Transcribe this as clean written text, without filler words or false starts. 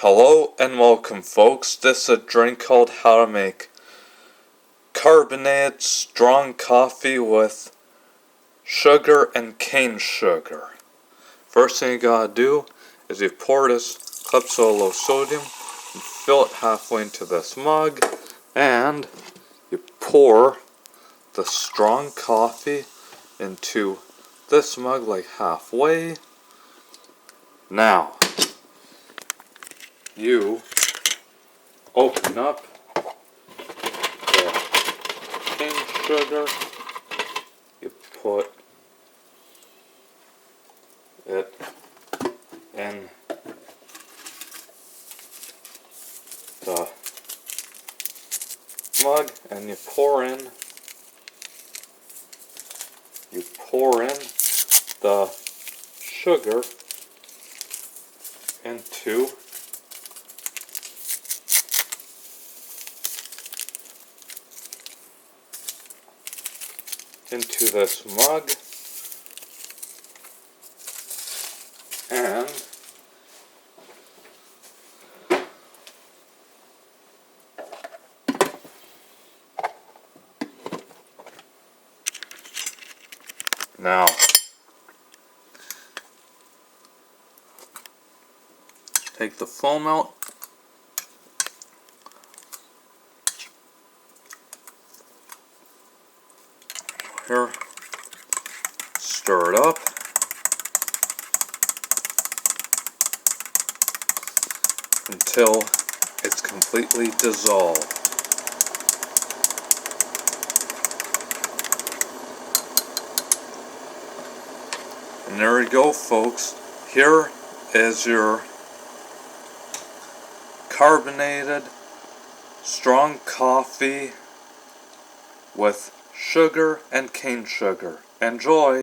Hello and welcome, folks. This is a drink called how to make carbonated strong coffee with sugar and cane sugar. First thing you gotta do is you pour this clips of low sodium and fill it halfway into this mug, and you pour the strong coffee into this mug like halfway. Now you open up the cane sugar, you put it in the mug and you pour in the sugar into this mug, and now take the foam out. Here, stir it up until it's completely dissolved. And there we go, folks. Here is your carbonated strong coffee with sugar and cane sugar. Enjoy!